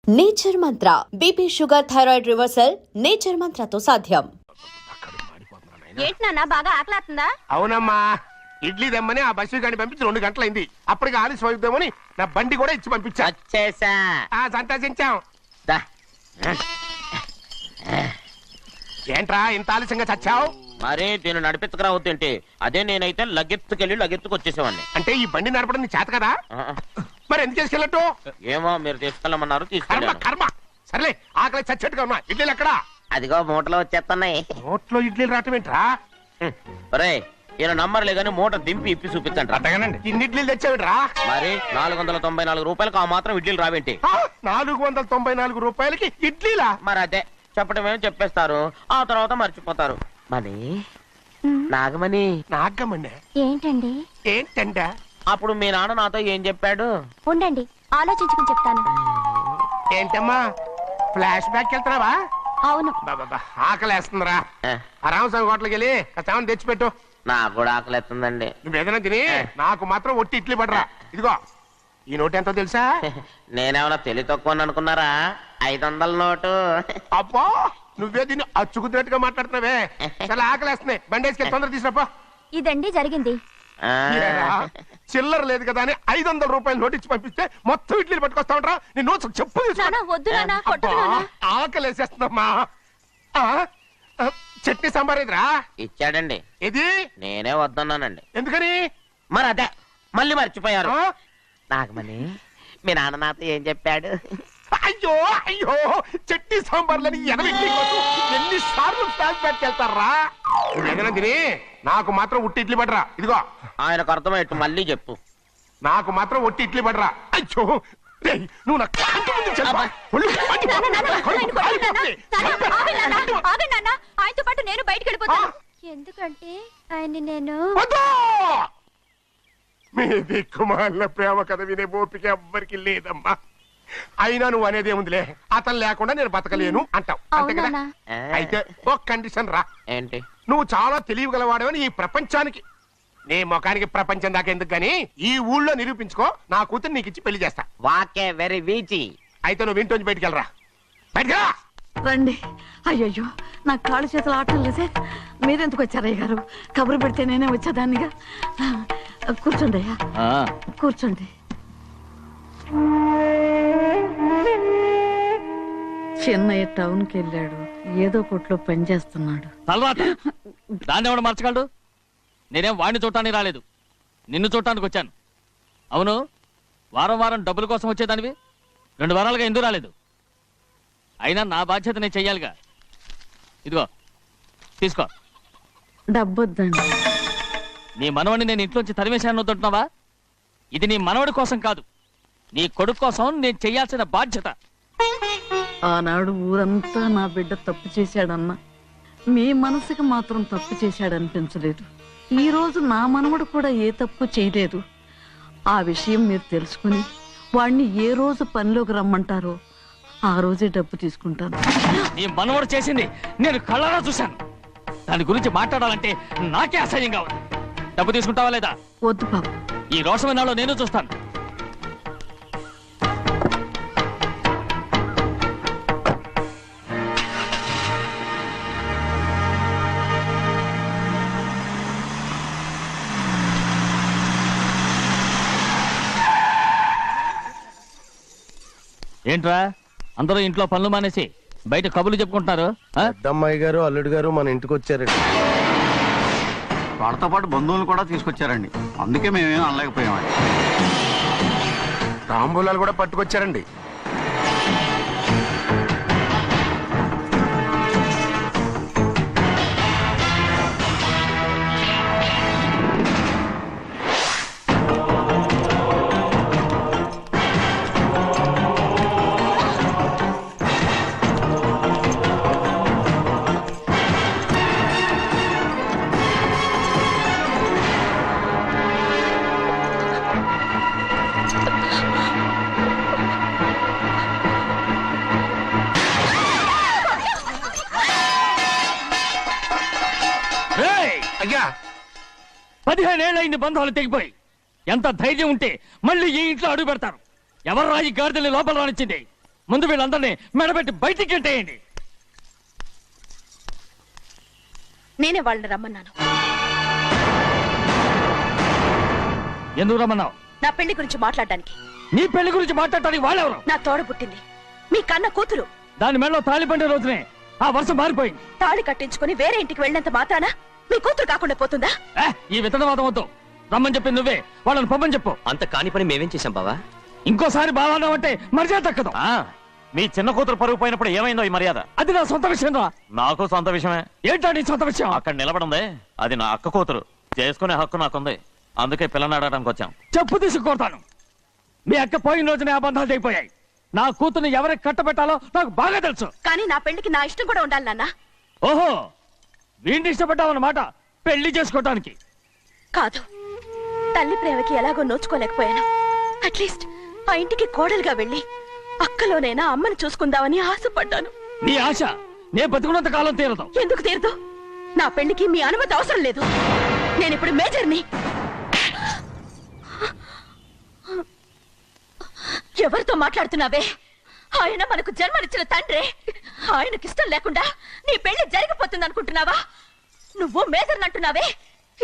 Nature Mantra BP sugar thyroid reversal nature మంత్రతో సాధ్యం. ఏంటి నాన్న బాగా ఆకలాతుందా? అవునమ్మా, ఇడ్లీ దమ్మని ఆ బస్సు గాని పంపించి 2 గంటలైంది. అప్పటికి ఆలస్యం అవుతామని నా బండి కూడా ఇచ్చి పంపించా. సంతోషించాం. ఏంట్రా ఇంత ఆలస్యంగా చచ్చావు? మరే దీన్ని నడిపించకరావద్దేంటి? అదే నేనైతే లగెత్తుకెళ్ళి లగెత్తుకొచ్చేసేవాడిని. అంటే ఈ బండి నడపడం నీ చేత కదా? మరి ఎందుకు చేసుకెళ్ళట్టు? ఏమో మీరు తీసుకెళ్ళమన్నారు, కర్మ తీసుకెళ్ళాను. కర్మ. సర్లే, ఆకలి చచ్చేట్టుగా ఉన్నా. ఇడ్లీలు ఎక్కడా? అదిగో మూటలో వచ్చేస్తున్నాయి. నోట్లో ఇడ్లీలు రావటం ఏంట్రా? ఒరే ఈయన నంబర్లే గానీ మూట దింపి ఇప్పి చూపించండి. అట్టగానండి. ఇన్ని ఇడ్లీలు తెచ్చావిడ్రా? మరి 494 రూపాయలకు ఆ మాత్రం ఇడ్లీలు రావేంటి? 494 రూపాయలకి ఇడ్లీలా? మరి అదే చెప్పడమేమో చెప్పేస్తారు, ఆ తర్వాత మర్చిపోతారు. మనీ నాగమణి నాగమ్మండి. ఏంటండి? ఏంటంట? అప్పుడు మీ నాన్న నాతో ఏం చెప్పాడు? ఉండండి ఆలోచించుకుని చెప్తాను. ఏంటమ్మా ఫ్లాష్ బ్యాక్ వెళ్తున్నావా? అవును. బాబా ఆకలేస్తుందిరా. ఏ, ఆ రామస్వామి హోటల్కి వెళ్ళి కాస్త తెచ్చిపెట్టు. నాకు కూడా ఆకలిస్తుందండి. నువ్వు ఏదైనా తిని నాకు మాత్రం ఒట్టి ఇడ్లీ పడరా. ఇదిగో ఈ నోటు ఎంతో తెలుసా? నేనేమన్నా తెలివి తక్కువ అనుకున్నారా? 500 నోటు. అబ్బో నువ్వే దీన్ని అచ్చుకుతున్నట్టుగా మాట్లాడుతున్నావే. చాలా ఆకలేస్తున్నాయి. బండి వేసుకెళ్ళి తొందర తీసినప్ప. ఇదండి జరిగింది. ఆ, చిల్లర లేదు కదా అని 500 రూపాయలు నోటు ఇచ్చి పంపిస్తే మొత్తం ఇడ్లీలు పట్టుకొస్తా ఉంటా. నీ నోట్స్ చెప్పు నాన్న వద్దు నాన్న, కొట్టకు నాన్న. ఆకలేసేస్తుందమ్మా. చట్నీ సాంబార్ ఇదిరా? ఇచ్చాడండి. ఇది నేనే వద్దన్నానండి. ఎందుకని? మరి అదే మళ్ళీ మర్చిపోయారు. ఆ? నాగమణి మీ నాన్న నాతో ఏం చెప్పాడు? అయ్యో అయ్యో చట్నీ సాంబార్లని ఎన్ని సార్లు ఫ్లాష్ బ్యాక్ వెళ్తారా? ఏదైనా తిని నాకు మాత్రం ఉట్టి ఇడ్లీ పడరా. ఇదిగో ఆయనకు అర్థమయ్యట్టు మళ్ళీ చెప్పు. నాకు మాత్రం ఒట్టి ఇడ్లీ పడరా. అయ్యో రేయ్, నువ్వు నా కంటి ముందు చెప్పా. ఒళ్ళు మండి నాన్న, నాన్న, కడుపు ఆయన కొట్టకు నాన్న. కాలిపోతుంది. నాన్న, ఆగండి నాన్న, ఆగండి నాన్న. ఆయనతో పాటు నేను బయటికి వెళ్ళిపోతాను. ఎందుకంటే ఆయన్ని నేను వద్దు! మీ దిక్కుమాలిన ప్రేమ కథ వినే ఓపిక ఎవ్వరికి లేదమ్మా. అయినా నువ్వు అనేదేముందిలే, అతను లేకుండా నేను బతకలేను అంటావు అంతే కదా? అవునా? ఆ, అయితే ఒక కండిషన్ రా. ఏంటి? నువ్వు చాలా తెలియగలవాడవని ఈ ప్రపంచానికి, నీ ముఖానికి ప్రపంచం దాకా ఎందుకు గాని ఈ ఊళ్ళో నిరూపించుకో. నా కూతురు నీకు ఇచ్చి పెళ్లి చేస్తా. వాకే వెరీ వీచి. అయితే నువ్వు ఇంటి బయటికి వెళ్ళరా. బయటకెళ్ళరా. రండి. అయ్యయ్యో నాకు కాళ్ళు చేతులు ఆటం లేదే. మీరెందుకు వచ్చారయ్య గారు? కబురు పెడితే నేనే వచ్చేదాన్నిగా. కూర్చోండి అయ్యా, కూర్చోండి. చిన్నయ్య టౌన్కి వెళ్ళాడు, ఏదో కొట్లో పని చేస్తున్నాడు. తర్వాత దాన్ని ఎవడు మార్చగలడు? నేనేం వాడిని చూడటానికి రాలేదు, నిన్ను చూడటానికి వచ్చాను. అవును, వారం వారం డబ్బుల కోసం వచ్చేదానివి 2 వారాలుగా ఎందుకు రాలేదు? అయినా నా బాధ్యత నేను చెయ్యాలిగా. ఇదిగో తీసుకో. డబ్బొద్దండి. నీ మనవడిని నేను ఇంట్లోంచి తరిమేశాను వద్దంటున్నావా? ఇది నీ మనవడి కోసం కాదు, నీ కొడుకు కోసం నేను చెయ్యాల్సిన బాధ్యత. ఆనాడు ఊరంతా నా బిడ్డ తప్పు చేశాడన్నా, మీ మనసుకి మాత్రం తప్పు చేశాడనిపించలేదు. ఈ రోజు నా మనవడు కూడా ఏ తప్పు చేయలేదు. ఆ విషయం మీరు తెలుసుకుని వాడిని ఏ రోజు పనిలోకి రమ్మంటారో ఆ రోజే డబ్బు తీసుకుంటాను. నీ మనవడు చేసింది నేను కళ్ళారా చూశాను. దాని గురించి మాట్లాడాలంటే నాకే అసహ్యంగా ఉంది. డబ్బు తీసుకుంటావా లేదా? వద్దు బాబు. ఈ రోషమైనాలో నేను చూస్తాను. ఏంట్రా అందరూ ఇంట్లో పనులు మానేసి బయట కబుర్లు చెప్పుకుంటున్నారు? పెద్దమ్మాయి గారు అల్లుడు గారు మన ఇంటికి వచ్చారండి. వాళ్ళతో పాటు బంధువులు కూడా తీసుకొచ్చారండి, అందుకే మేమేం అనలేకపోయామండి. తాంబూలాలు కూడా పట్టుకొచ్చారండి. అయ్యా 15 ఏళ్ళైంది బంధాలు తెగిపోయి. ఎంత ధైర్యం ఉంటే మళ్ళీ ఈ ఇంట్లో అడుగు పెడతారు? ఎవరు రాయి గాడిదల్ని లోపల రానిచ్చింది? ముందు వీళ్ళందరినీ మెడబెట్టి బయటికి గెంటేయండి. నేనే వాళ్ళని రమ్మన్నాను. ఎందుకు రమ్మన్నావు? నా పెళ్లి గురించి మాట్లాడడానికి. నీ పెళ్లి గురించి మాట్లాడటానికి వాళ్ళెవరు? నా తోడ పుట్టింది, మీ కన్న కూతురు. దాని మెడలో తాళి పండే రోజునే ఆ వర్షం మారిపోయింది. తాళి కట్టించుకుని వేరే ఇంటికి వెళ్ళినంత మాత్రాన మీ కూతురు కాకుండా పోతుందా? ఈ విత్తనవాదం వద్దు. రమ్మని చెప్పింది నువ్వే, వాళ్ళని పంపని చెప్పు. అంత కాని పని మేమేం చేశాం బావా? ఇంకోసారి బాగా అంటే మర్యాద తక్కదు. మీ చిన్న కూతురు పరుగు పోయినప్పుడు ఏమైందో ఈ మర్యాద? అది నా సొంత విషయం రా. నాకు సొంత విషయమే. ఏంటా నీ సొంత విషయం? అక్కడ నిలబడిందే అది నా అక్క కూతురు. చేసుకునే హక్కు నాకుంది. అందుకే పిల్లని అడగడానికి వచ్చాం. చెప్పు తీసుకొడతాను. మీ అక్క పోయిన రోజునే అబద్ధాలు అయిపోయాయి. నా కూతుర్ని ఎవరికి కట్టబెట్టాలో నాకు బాగా తెలుసు. కానీ నా పెళ్లికి నా ఇష్టం కూడా ఉండాలి నాన్న. ఓహో, వీడిని ఇష్టపడ్డావన్నమాట పెళ్లి చేసుకోవటానికి. కాదు, తల్లి ప్రేమకి ఎలాగో నోచుకోలేకపోయాను. అట్లీస్ట్ ఆ ఇంటికి కోడలుగా వెళ్ళి అక్కలోనైనా అమ్మని చూసుకుందామని ఆశపడ్డాను. నీ ఆశ నే బతుకున్నంత కాలం తీరదు. ఎందుకు తీరదు? నా పెళ్లికి మీ అనుమతి అవసరం లేదు. నేనిప్పుడు మేజర్ని. ఎవరితో మాట్లాడుతున్నావే? ఆయన మనకు జన్మనిచ్చిన తండ్రి. ఆయనకిష్టం లేకుండా నీ పెళ్లి జరిగిపోతుంది అనుకుంటున్నావా? నువ్వు మేజర్ అంటున్నావే.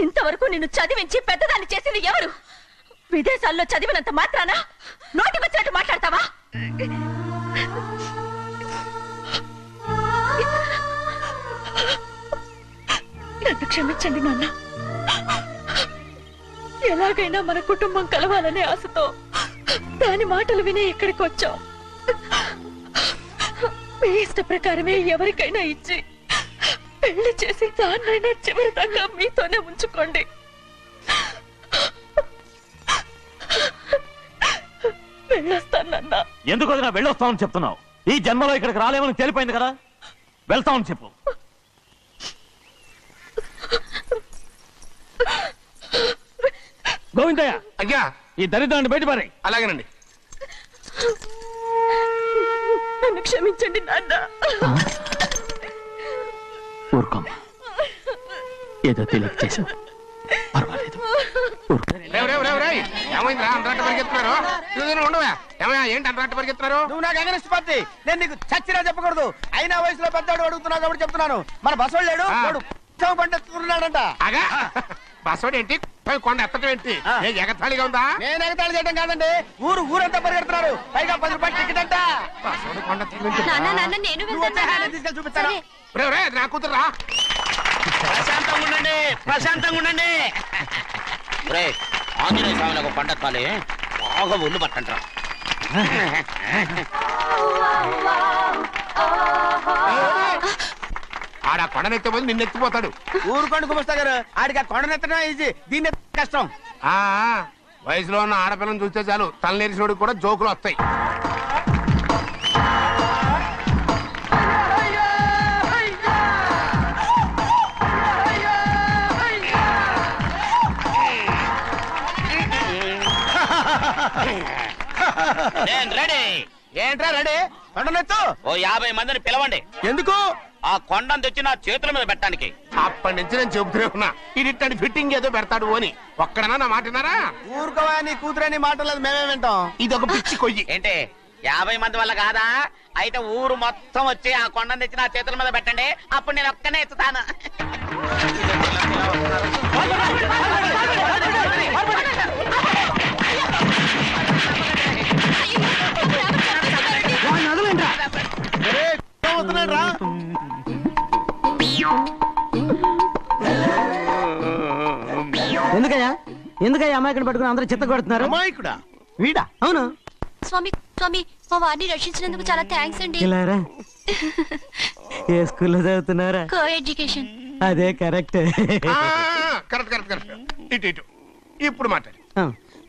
ఇంతవరకు నిన్ను చదివించి పెద్దదాన్ని చేసింది ఎవరు? విదేశాల్లో చదివినంత మాత్రాన నోటికొచ్చినట్టు మాట్లాడతావా? నన్ను క్షమించండి నాన్న. ఎలాగైనా మన కుటుంబం కలవాలనే ఆశతో దాని మాటలు వినే ఇక్కడికి వచ్చాం. మీ ఇష్ట ప్రకారమే ఎవరికైనా ఇచ్చి పెళ్లి చేసి దాన్నైనా చివరి దాకా మీతోనే ఉంచుకోండి. వెళ్ళొస్తానన్నా. ఎందుకు వదినా వెళ్ళొస్తామని చెప్తున్నావు? ఈ జన్మలో ఇక్కడికి రాలేమని తెలిపోయింది కదా. వెళ్తామని చెప్పు. గోవిందయ్య, అయ్యా, ఈ దరిద్రాన్ని బయట పారే. అలాగేనండి. నన్ను క్షమించండి నాన్న. ఊరుకోమ్మా, ఏదో తెలియక చేసావు, పర్వాలేదు. ఏమైందిరా అంతరాట పరిగెత్తున్నారు? ఉండవా? ఏమయ్యా, ఏంటి అంతరాట పరిగెత్తున్నారు? నువ్వు నాకు అగనిస్ట్ పార్టీ. నేను నీకు చచ్చినా చెప్పకూడదు. అయినా వయసులో పెద్దవాడు అడుగుతున్నావు కాబట్టి చెప్తున్నాను. మన బసవాడు లేడు, వాడు పండుతున్నాడంట. అగా బస్సోడు ఏంటి? కొండ ఎత్తడం ఏంటి? ఎగతాళిగా ఉందా? నేను ఎగతాళి చేయడం కాదండి, ఊరంతా పరిగెడుతున్నారు. పైగా 10 రూపాయలు టికెట్ అంట. బస్సోడు కొండ నేను తీసుకెళ్ళి చూపిస్తాను. నా కూతురు. ప్రశాంతంగా ఉండండి, ప్రశాంతంగా ఉండండి. ఆంజనేయ స్వామికి పండగ కాలే, బాగా ఒళ్ళు పట్టంటారా. ఆడ కొండనెత్తే పోయి నిన్ను ఎత్తిపోతాడు. ఊరుకోండి కుమస్తా గారు, ఆడికి ఆ కొండనెత్తడం ఈజీ, దీన్ని కష్టం. వయసులో ఉన్న ఆడపిల్లని చూస్తే చాలు తలనేరిసినోడికి కూడా జోకులు వస్తాయి. ఏంట్రా రెడీ? కొండనెత్తు. ఓ 50 మందిని పిలవండి. ఎందుకు? ఆ కొండను తెచ్చి నా చేతుల మీద పెట్టడానికి. అప్పటి నుంచి నేను చెబుతూనే ఉన్నా, ఇడిట్టని ఫిట్టింగ్ ఏదో పెడతాడు అని. ఒక్కడనా నా మాట విన్నారా? ఊరుకోవా, నీ కూతురని మాటలేదు, మేమే వింటాం. ఇది ఒక పిచ్చి కొయ్యి. ఏంటి 50 మంది వల్ల కాదా? అయితే ఊరు మొత్తం వచ్చి ఆ కొండను తెచ్చి నా చేతుల మీద పెట్టండి, అప్పుడు నేను ఒక్కనే ఎత్తుతాను. ఎందుకయ్యా అమాయకుని పట్టుకుని అందరూ చిత్త కొడుతున్నారు? అమాయకుడా? వీడా? అవును. స్వామి స్వామి, మా వారిని రక్షించినందుకు చాలా థ్యాంక్స్ అండి. ఇలారా, ఏ స్కూల్లో చదువుతున్నారా? Co education. అదే కరెక్ట్. కరెక్ట్. ఇటు ఇప్పుడు మాట్లాడు.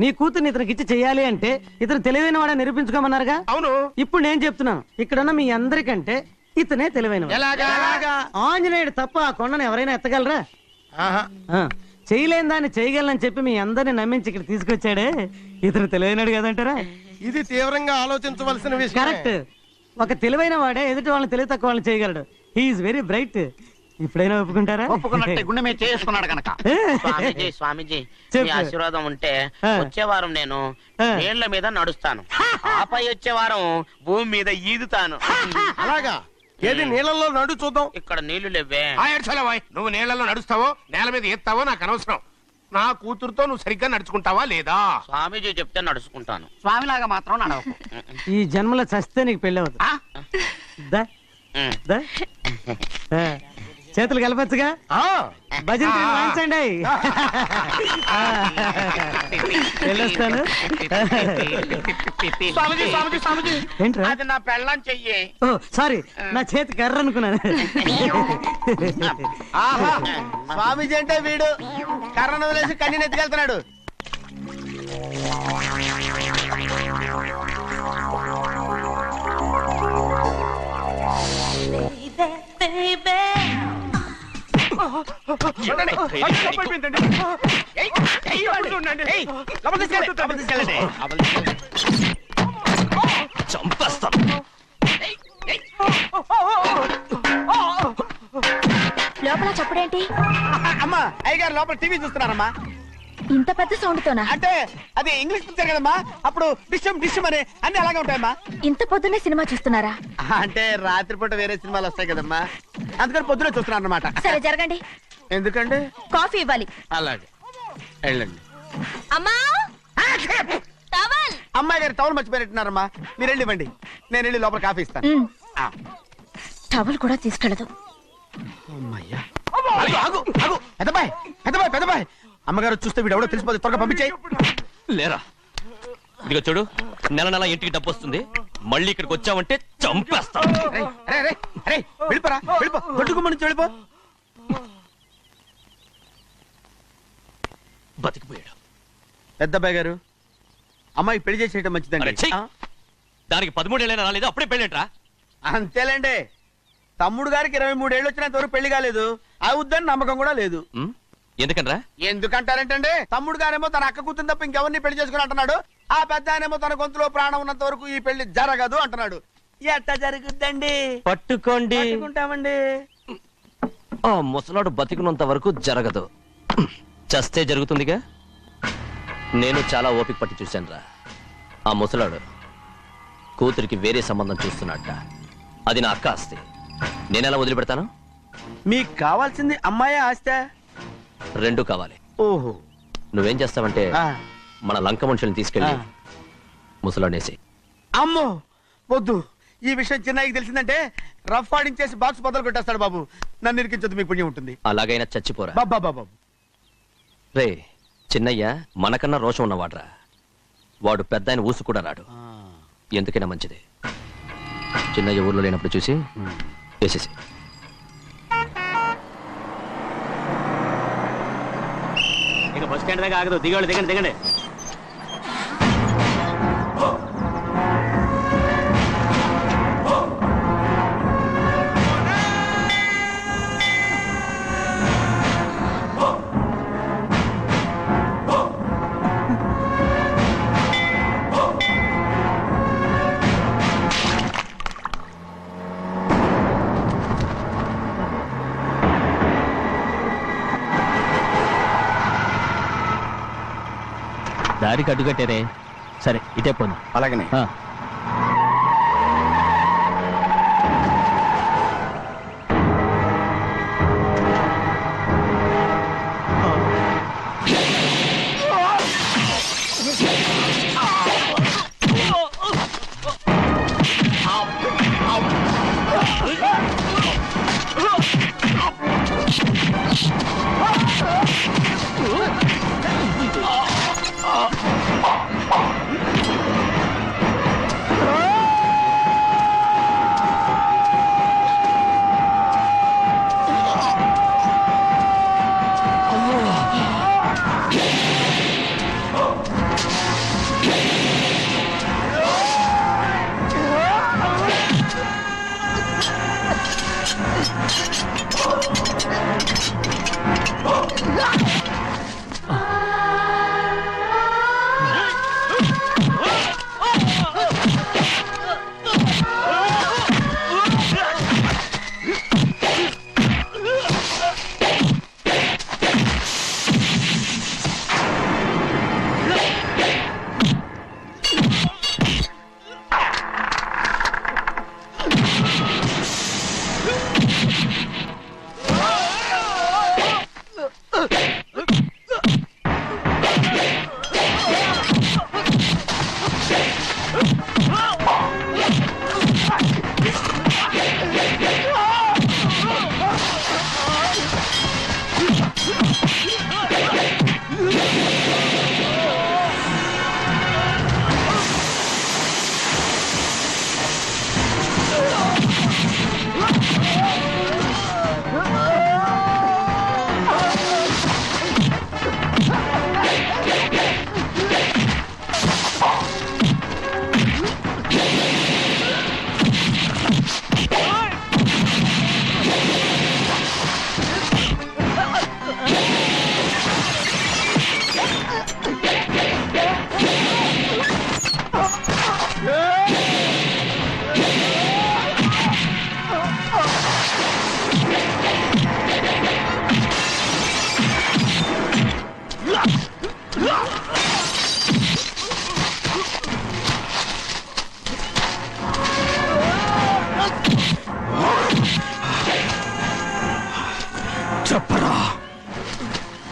నీ కూతుర్ని ఇతనికి ఇచ్చి చెయ్యాలి అంటే ఇతను తెలివైన వాడని నిరూపించుకోమన్నారుగా. అవును. ఇప్పుడు నేను చెప్తున్నాను, ఇక్కడున్న మీ అందరికంటే ఇతనే తెలివైన. ఆంజనేయుడు తప్ప ఆ కొండను ఎవరైనా ఎత్తగలరా? చేయలేని దాన్ని చేయగలనని చెప్పి మీ అందరిని నమ్మించి ఇక్కడ తీసుకొచ్చాడే, ఇతను తెలివైనడు కదంటారా? ఇది తీవ్రంగా ఆలోచించవలసిన విషయం. కరెక్ట్. ఒక తెలివైన వాడే ఎదుటి వాళ్ళని తెలివి తక్కువ వాళ్ళని చేయగలడు. He's very bright. ఇప్పుడైనా ఒప్పుకుంటారా? ఒప్పుకున్నట్టే గుండె మీద చేసుకున్నాడు కనుక. స్వామీజీ స్వామీజీ మీ చెప్పు. ఆశీర్వాదం ఉంటే ఆ. వచ్చే వారం నేను ఆ. నీళ్ల మీద నడుస్తాను, ఆపై వచ్చే వారం భూమి మీద ఈదుతాను. అలాగా ఏది నీళ్ళల్లో నడు చూద్దాం. ఇక్కడ నీళ్లు లేవే. నువ్వు నీళ్లలో నడుస్తావో నేల మీద ఎత్తావో నాకు అనవసరం. నా కూతురుతో నువ్వు సరిగ్గా నడుచుకుంటావా లేదా? స్వామీజీ చెప్తే నడుచుకుంటాను. స్వామిలాగా మాత్రం నడవకు. ఈ జన్మలో చస్తే నీకు పెళ్ళి అవుతుంది. దా, ఉమ్. దా. ఆ, చేతులు కలపచ్చుగా, భజన తీరు వాయించండి. వెళ్ళొస్తాను. స్వామీజీ స్వామీజీ స్వామీజీ ఏంట్రా? అది నా పెళ్ళం చెయ్యి. ఓ సారీ, నా చేతి కర్ర అనుకున్నాను. స్వామీజీ అంటే వీడు కర్రను వదిలేసి కన్నీని ఎత్తుకెళ్తున్నాడు. చంపేస్తాను. లోపల చప్పుడేంటి? అమ్మా అయ్యగారు లోపల టీవీ చూస్తున్నారమ్మా. ఇంత పెద్ద సౌండ్ తోనా? అంటే అది ఇంగ్లీష్ పిక్చర్ కదమ్మా, అప్పుడు డిషం డిషం అని అన్ని అలాగే ఉంటాయమ్మా. ఇంత పొద్దున్నే సినిమా చూస్తున్నారా? అంటే రాత్రిపూట వేరే సినిమాలు వస్తాయి కదమ్మా, అందుకని పొద్దునే చూస్తున్నాను అన్నమాట. సరే జరగండి, ఎందుకంటే కాఫీ ఇవ్వాలి. అలాగే వెళ్ళండి. అమ్మా టవల్. అమ్మాయి గారు టౌన్ మర్చిపోయినట్టున్నారమ్మా, మీరు వెళ్ళి ఇవ్వండి, నేను వెళ్ళి లోపల కాఫీ ఇస్తాను. ఆ. టవల్ కూడా తీసుకెళ్ళదు. అమ్మయ్యా. ఆగు, ఆగు, ఆగు. పెద్దబాయ్ పెద్దబాయ్ పెద్దబాయ్, అమ్మగారు చూస్తే వీడు ఎవడో తెలిసిపోతే త్వరగా పంపించేయి. లేరా, ఇదిగో చూడు, నెల నెల ఇంటికి డబ్బు వస్తుంది, మళ్ళీ ఇక్కడికి వచ్చావంటే చంపేస్తా. వెళ్ళిపోరా, వెళ్ళిపో, దొడ్డుకుమ్మ నుంచి వెళ్ళిపో. బతికిపోయాడు. పెద్దబాయ్ గారు, అమ్మాయి పెళ్లి చేసేయటం అరే, మంచిదండి. ఛీ! ఆ? దానికి 13 ఏళ్ళైనా రాలేదు, అప్పుడే పెళ్ళేంట్రా? అంతేలేండి, తమ్ముడు గారికి 23 ఏళ్ళు వచ్చినంత వరకు పెళ్లి కాలేదు, అవుద్దని నమ్మకం కూడా లేదు. ఎందుకనరా? ఎందుకంటారంటే తమ్ముడు గారేమో తన అక్క కూతురు తప్ప ఇంకెవరిని పెళ్లి చేసుకుని అంటున్నాడు, ఆ పెద్ద ఆయనేమో తన గొంతులో ప్రాణం ఉన్నంత వరకు ఈ పెళ్లి జరగదు అంటున్నాడు. ఎట్టా జరుగుద్దండి? పట్టుకోండి. పట్టుకుంటామండి. ఆ ముసలాడు బతికినంత వరకు జరగదు, చస్తే జరుగుతుందిగా. నేను చాలా ఓపిక పట్టి చూశానురా. ఆ ముసలాడు కూతురికి వేరే సంబంధం చూస్తున్నట్ట. అది నా అక్క ఆస్తి, నేనెలా వదిలిపెడతాను? మీకు కావాల్సింది అమ్మాయి ఆస్తా? రెండు కావాలి. ఓహో. నువ్వేం చేస్తావంటే ఆ. మన లంక మనుషుల్ని తీసుకెళ్ళి ముసలాడేసి. అమ్మో వద్దు, ఈ విషయం చిన్నయ్యకి తెలిసిందంటే రఫ్ ఆడించేసి బాక్స్ బదులు కొట్టేస్తాడు బాబు. నన్ను ఇరికించొద్దు, మీకు పుణ్యం ఉంటుంది. అలాగైనా చచ్చిపోరా. బాబా బాబు. రే చిన్నయ్య మనకన్నా రోషం ఉన్నవాడ్రా, వాడు పెద్ద ఆయన ఊసు కూడా రాడు. ఎందుకైనా మంచిది, చిన్నయ్య ఊర్లో లేనప్పుడు చూసి వేసేసి. ఇక బస్ స్టాండ్ దాకా ఆగదు, దిగండి దిగండి దిగండి. దారికి అడ్డుకట్టారే, సరే ఇటే పోను. అలాగనే.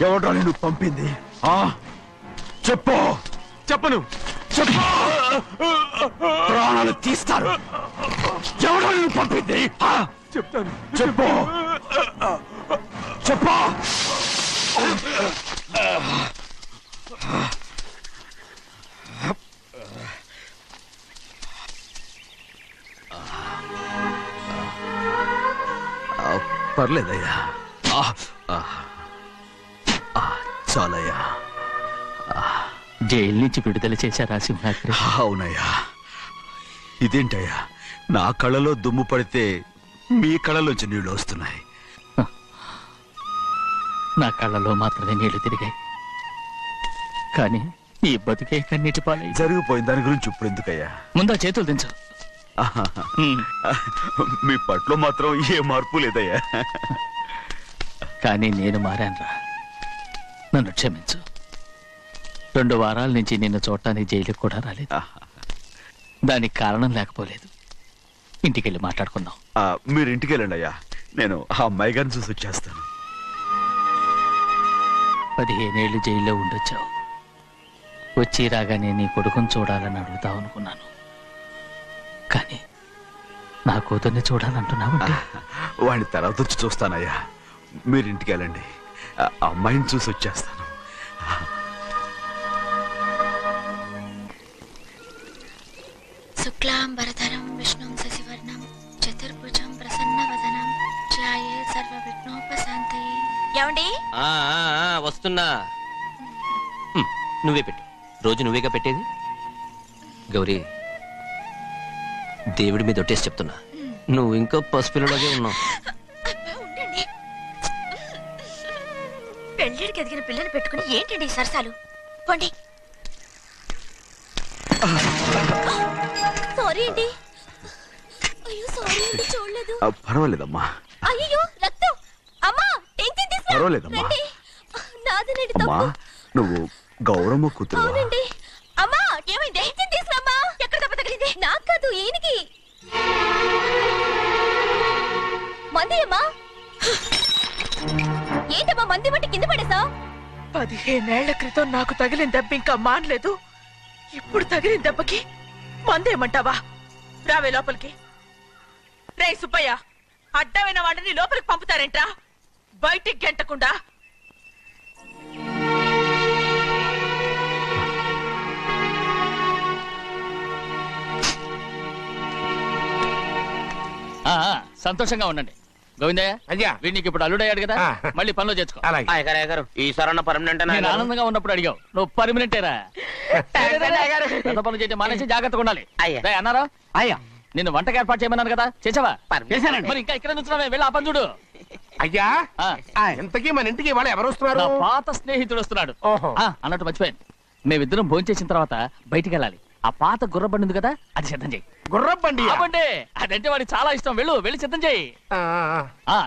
ఎవడ్రా నేను పంపింది? చెప్పు. చెప్పను. చెప్పు. ప్రాణాలు తీస్తారు. ఎవడ్రా నేను పంపింది? చెప్తాను. చెప్పు. చెప్పు. పర్లేదయ్యా. చాలయ్యా. జైలు నుంచి విడుదల చేశారా సింహాద్రి? అవునయ్యా. ఇదేంటయ్యా, నా కళ్ళలో దుమ్ము పడితే మీ కళ్ళలోంచి నీళ్లు వస్తున్నాయి. నా కళ్ళలో మాత్రమే నీళ్లు తిరిగాయి, కానీ ఈ బతుకే కన్నీటి పాలై. జరిగిపోయిన దాని గురించి ఇప్పుడు ఎందుకయ్యా? ముందా చేతులు దించు. మీ పట్లో మాత్రం ఏ మార్పు లేదయ్యా. కానీ నేను మారానురా, నన్ను క్షమించు. 2 వారాల నుంచి నిన్ను చూడటానికి జైలుకి కూడా రాలేదు. దానికి కారణం లేకపోలేదు. ఇంటికెళ్ళి మాట్లాడుకుందాం. మీరు ఇంటికి వెళ్ళండి అయ్యా, నేను ఆ అమ్మాయి గారిని చూసి వచ్చేస్తాను. 15 ఏళ్ళు జైల్లో ఉండొచ్చావు. వచ్చి రాగానే నీ కొడుకుని చూడాలని అడుగుతావు అనుకున్నాను, కానీ నా కూతుర్ని చూడాలంటున్నావంటే. వాడిని తర్వాత వచ్చి చూస్తానయ్యా, మీరు ఇంటికి వెళ్ళండి. ఆ అమ్మాయిని చూసి వచ్చేస్తాను. శుక్లాంబరధరం విష్ణుం శశివర్ణం చతుర్భుజం ప్రసన్నవదనం ధ్యాయే సర్వవిఘ్నోపశాంతయే. ఏమండి? వస్తున్నా. నువ్వే పెట్టు. రోజు నువ్వేగా పెట్టేది. గౌరీ, దేవుడి మీద ఒట్టేసి చెప్తున్నా, నువ్వు ఇంకా పసిపిల్లలాగే ఉన్నావు. పెళ్ళిడికి ఎదిగిన పిల్లని పెట్టుకుని ఏంటండి ఈ సరసాలు? పోండి. సారీ అండి. అయ్యో సారీ అండి, చూడలేదు. పర్వాలేదమ్మా. అయ్యో రక్తం. అమ్మా టెన్షన్ తీసుకో. పర్వాలేదమ్మా. నాదనండి అమ్మా, తప్పు. నువ్వు గౌరమ్మ కూతురు. అవునండి. అమ్మా ఏమైంది? టెన్షన్ తీసుకురామ్మా. ఎక్కడ దెబ్బ తగిలింది? నాకు కాదు, ఈయనకి. మంది అమ్మా. ఏంటమ్మా మంది మట్టి కింద పడేసా? 15 ఏళ్ల క్రితం నాకు తగిలిన దెబ్బ ఇంకా మానలేదు. ఇప్పుడు తగిలిన దెబ్బకి మందేమంటావా? రావే లోపలికి. రే సుబ్బయ్య, అడ్డమైన వాడిని లోపలికి పంపుతారేంట్రా? బయటికి గెంటకుండా. సంతోషంగా ఉండండి. గోవిందయ్య, అయ్యా, వీడికి ఇప్పుడు అల్లుడయ్యాడు కదా, మళ్ళీ పనిలో చేర్చుకో. ఈసారన్నా పర్మనెంట్ నేను ఆనందంగా ఉన్నప్పుడు అడిగావు, నువ్వు పర్మనెంటేరా. పెద్ద పనులు చేయడం మానేసి జాగ్రత్తగా ఉండాలి. రేయ్ అన్నారా? అయ్యా, నిన్ను వంటకి ఏర్పాటు చేయమన్నాను కదా, చేసావా? చేశానండి. మరి ఇంకా ఇక్కడ నుంచున్నావే, వెళ్ళి ఆ పని చూడు. అయ్యా, ఇంతకీ మన ఇంటికి వాళ్ళు ఎవరు వస్తున్నారు? నా పాత స్నేహితుడు వస్తున్నాడు. ఓహో. అన్నట్టు మర్చిపోయాను, మేమిద్దరం భోంచేసిన తర్వాత బయటికి వెళ్ళాలి. ఆ పాత గుర్రబండి ఉంది కదా, అది సిద్ధం చేయి. గుర్రబండి? అదంటే వాడికి చాలా ఇష్టం. వెళ్ళి సిద్ధం చేయి.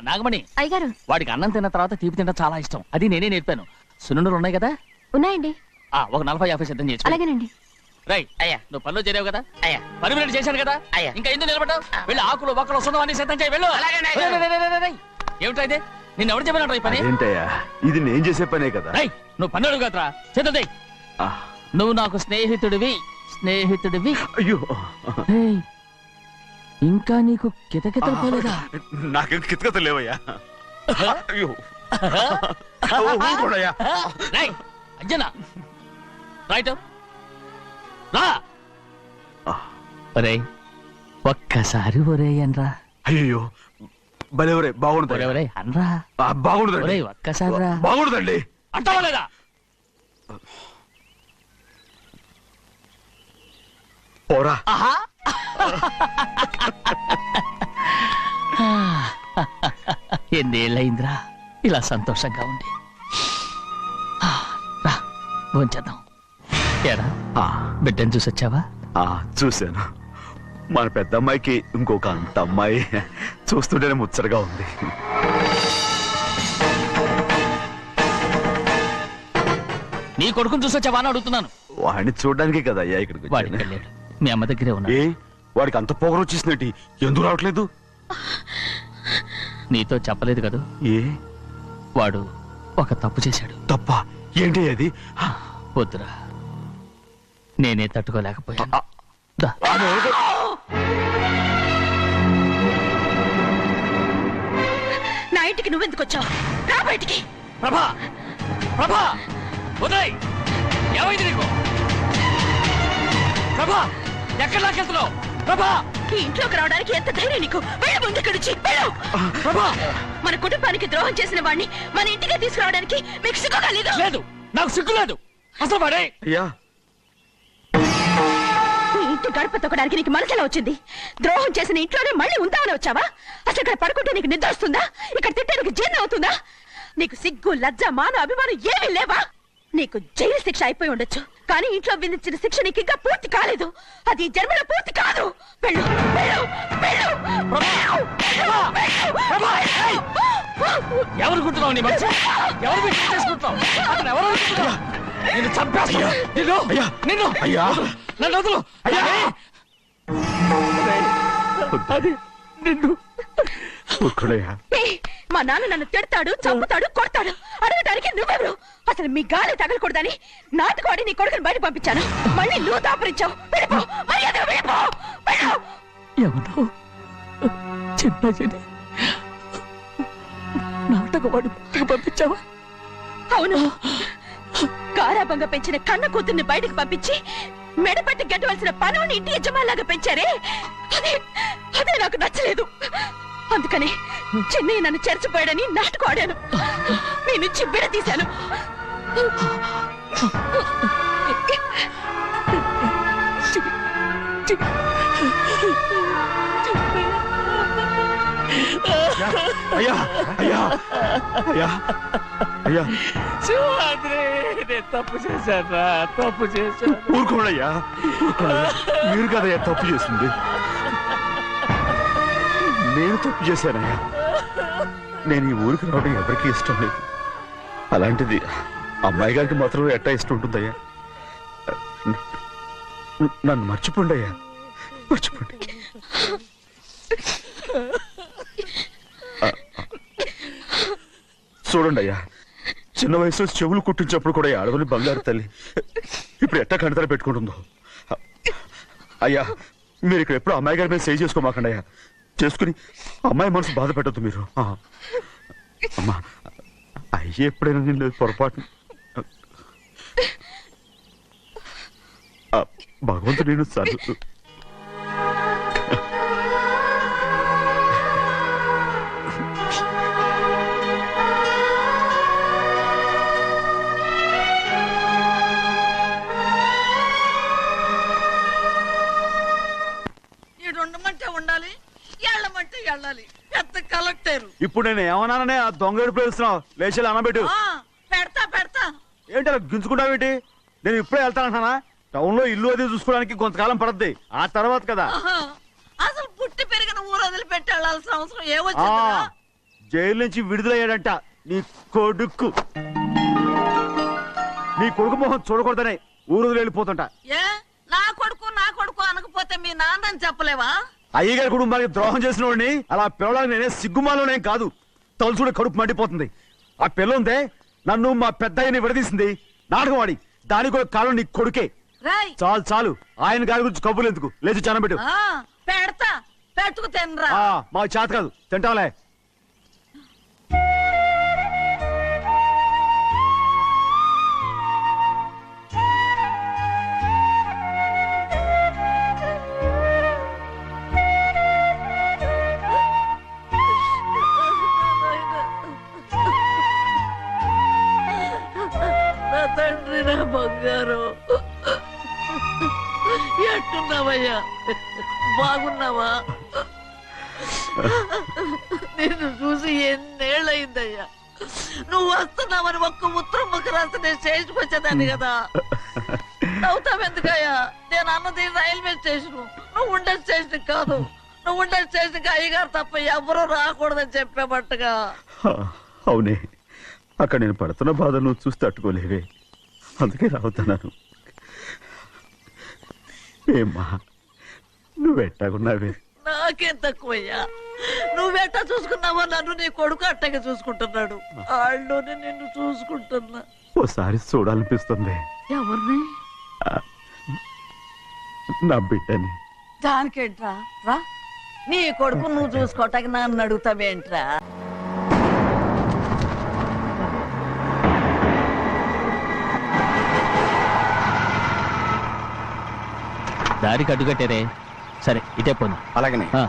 నాగమణి, అయ్యగారు వాడికి అన్నం తిన్న తర్వాత తీపి తినడం చాలా ఇష్టం. అది నేనే నేర్పాను. సున్నుండలు ఉన్నాయి కదా? ఉన్నాయండి. ఒక 40-50 సిద్ధం చేయొచ్చు. అలాగేనండి. రై అయ్యా, నువ్వు పనిలో చేరావు కదా, పర్మనెంట్ చేశాను కదా, ఇంకా ఎందుకు నిలబడ్డావు? వెళ్ళి ఆకులు బొక్కలు వస్తుందో అన్ని సిద్ధం చేయి. వెళ్ళు. ఏమిటైతే నిన్ను ఎవరు చెప్పినట్టు ఈ పని? ఏంటయ్యా, ఇది నేను చేసే పనే కదా. నువ్వు పని అడుగు కదరా, సిద్ధం చేయి. నువ్వు నాకు స్నేహితుడివి. అయ్యో, ఇంకా నీకు కితకితలు పోలేదా? నాకేం కితకత లేవయ్యా. అయ్యో, అజ్జనా రైట్ రా. ఒరేయ్, ఒక్కసారి ఒరే అనరా. అయ్యో, భలే బాగుంటుంది. ఒరే అనరా. బాగుండదండి. ఒక్కసారి రా. బాగుండదండి. అంటావా లేదా? పోరా. ఎన్నేళ్ళయిందిరా ఇలా సంతోషంగా ఉండి. రా భోంచేద్దాం. ఏరా, బిడ్డను చూసొచ్చావా? చూశాను. మన పెద్ద అమ్మాయికి ఇంకొక అంత అమ్మాయి. చూస్తుంటేనే ముచ్చటగా ఉంది. నీ కొడుకుని చూసొచ్చావా అని అడుగుతున్నాను. వాడిని చూడడానికి కదా అయ్యా ఇక్కడికి వాడికి వెళ్ళాడు, మీ అమ్మ దగ్గరే ఉన్నా. వాడికి అంత పొగరు వచ్చేసినట్టు ఎందుకు రావట్లేదు? నీతో చెప్పలేదు కదా. ఏ వాడు ఒక తప్పు చేశాడు. తప్ప ఏంటి అది? వద్దురా, నేనే తట్టుకోలేకపోయాను. దా. నా ఇంటికి నువ్వెందుకు వచ్చావు? రా బయటికి. ప్రభా, ప్రభా, ఉదయ్, ఏమైంది నీకు? ప్రభా, ఎక్కడ లాకెళ్తున్నావు? ప్రభా, ఈ ఇంట్లోకి రావడానికి ఎంత ధైర్యం నీకు? వెళ్ళు ముందు ఇక్కడి నుంచి, వెళ్ళు. ప్రభా, మన కుటుంబానికి ద్రోహం చేసిన వాడిని మన ఇంటికి తీసుకురావడానికి మీకు సిగ్గుగా లేదు? లేదు, నాకు సిగ్గు లేదు. అసలు వాడే అయ్యా, ఈ ఇంటి గడప తొక్కడానికి నీకు మనసులో వచ్చింది. ద్రోహం చేసిన ఇంట్లోనే మళ్ళీ ఉందామని వచ్చావా? అసలు ఇక్కడ పడుకుంటే నీకు నిద్ర వస్తుందా? ఇక్కడ తింటే నీకు జీర్ణం అవుతుందా? నీకు సిగ్గు, లజ్జ, మాన, అభిమానం ఏమీ లేవా? నీకు జైలు శిక్ష అయిపోయి ఉండొచ్చు, కానీ ఇంట్లో విధించిన శిక్ష నీకు ఇంకా పూర్తి కాలేదు. అది ఈ జన్మలో పూర్తి కాదు. వెళ్ళు, వెళ్ళు, వెళ్ళు, వెళ్ళు, వెళ్ళు. ఎవరు కుట్టున్నావు? నీ మంచి ఎవరు మీరు చేసుకుంటున్నావు? అతను ఎవరు అనుకుంటున్నావు? నిన్ను చంపేస్తా. నిన్ను నిన్ను అయ్యా, నన్ను వదులు. అది నిన్ను. ఏయ్, మా నాన్న నన్ను తిడతాడు, చంపుతాడు, కొడతాడు. అడగటానికి నువ్వెవరు? అసలు మీ గాలి తగలకూడదని నాటుకోడి నీ కొడుకుని బయట పంపించాను. మళ్ళీ నువ్వు దాపరించావు. వెళ్ళిపో, మర్యాదగా వెళ్ళిపో, వెళ్ళు. ఎవరు చిన్న నాటకవాడు పంపించావా? అవును, గారాబంగా పెంచిన కన్న కూతుర్ని బయటకు పంపించి మెడపట్టి గెట్టవలసిన పనుని ఇంటి యజమానిలాగా పెంచారే, అదే నాకు నచ్చలేదు. అందుకని చెన్నై నన్ను చెరచిపోయాడని నాటకం ఆడాను. మీ నుంచి విడదీశాను. అయ్యా, అయ్యా, అయ్యా, అయ్యా, శివాద్రి, నేను తప్పు చేశాను, తప్పు చేశాను. ఊరుకోడయ్యా, మీరు కదయ్యా తప్పు చేసింది. నేను తప్పు చేశానయ్యా. నేను ఈ ఊరికి రావడం ఎవరికీ ఇష్టం లేదు. అలాంటిది అమ్మాయి గారికి మాత్రం ఎట్టా ఇష్టం ఉంటుందయ్యా. నన్ను మర్చిపోండి అయ్యా, మర్చిపోండి. చూడండి అయ్యా, చిన్న వయసులో చెవులు కుట్టించినప్పుడు కూడా ఆడవని బంగారు తల్లి ఇప్పుడు ఎట్టా కంటతల పెట్టుకుంటుందో. అయ్యా, మీరు ఇక్కడ ఎప్పుడు అమ్మాయి గారి మీద సేవ్ చేసుకోమాకండి అయ్యా. చేసుకుని అమ్మాయి మనసు బాధ పెట్టద్దు మీరు. అమ్మా, అయ్యే ఎప్పుడైనా నేను పొరపాటు భగవంతుడు నేను సర్లు. ఉండమంటే ఉండాలి, వెళ్ళమంటే వెళ్ళాలి. పెద్ద కలెక్టర్. ఇప్పుడు నేను ఏమన్నాననే ఆ దొంగ పిలుస్తున్నావు? లేచి అనబెట్టు. పెడతా పెడతా. ఏంటి అలా గించుకుంటావేంటి? నేను ఇప్పుడే వెళ్తానంటానా? టౌన్ లో ఇల్లు అది చూసుకోవడానికి కొంతకాలం పడద్ది, ఆ తర్వాత కదా. అసలు పుట్టి పెరిగిన ఊరు వదిలిపెట్టి వెళ్ళాల్సిన అవసరం ఏమొచ్చిందా? జైలు నుంచి విడుదలయ్యాడంట నీ కొడుకు. నీ కొడుకు మొహం చూడకూడదనే ఊరు వదిలి వెళ్ళిపోతుంట. ఏ నా కొడుకు అనకపోతే మీ నాన్నని చెప్పలేవా? అయ్యగారి కుటుంబానికి ద్రోహం చేసిన వాడిని అలా పిల్లడానికి నేనే సిగ్గుమాలోనేం కాదు, తలుచుకుంటే కడుపు మండిపోతుంది. ఆ పిల్ల ఉందే నన్ను మా పెద్దయ్యని విడదీసింది, నాటకం ఆడి. దానికి కూడా కాలం నీ కొడుకే. చాలు చాలు, ఆయన గారి గురించి కబుర్లు ఎందుకు? లేచి చనబెట్టు. పెడతా, పెట్టుకు తినరా. మాకు చేత కాదు, తింటాంలే. తండ్రి, నా బంగారు, ఎట్టున్నావయ్యా? బాగున్నావా? నిన్ను చూసి ఎన్నేళ్ళయిందయ్యా. నువ్వు వస్తున్నావని ఒక్క ఉత్తరం ముక్క రాస్తే నేను స్టేషన్కి వచ్చేదాన్ని కదా. నవ్వుతావెందుకయ్యా? నేను అన్నది రైల్వే స్టేషన్, నువ్వు ఉండే స్టేషన్ కాదు. నువ్వు ఉండే స్టేషన్కి అయ్యగారు తప్ప ఎవరూ రాకూడదని చెప్పేమట్టుగా. అవునే, అక్కడ నేను పడుతున్న బాధ నువ్వు చూసి తట్టుకోలేవే, అందుకే రావుతున్నాను. ఏమ్మా, నువ్వెట్టాగున్నావే? నాకేం తక్కువయ్యా. నువ్వెట్టా చూసుకున్నావో నన్ను నీ కొడుకు అట్టగా చూసుకుంటున్నాడు. వాళ్ళలోనే నిన్ను చూసుకుంటున్నా. ఓసారి చూడాలనిపిస్తుంది ఎవరిని? నా బిడ్డని. దానికేంట్రా? రా, నీ కొడుకు నువ్వు చూసుకోవటానికి నన్ను అడుగుతావేంట్రా? దారికి అడ్డుకట్టారే. సరే ఇటే పోను. అలాగనే ఆ.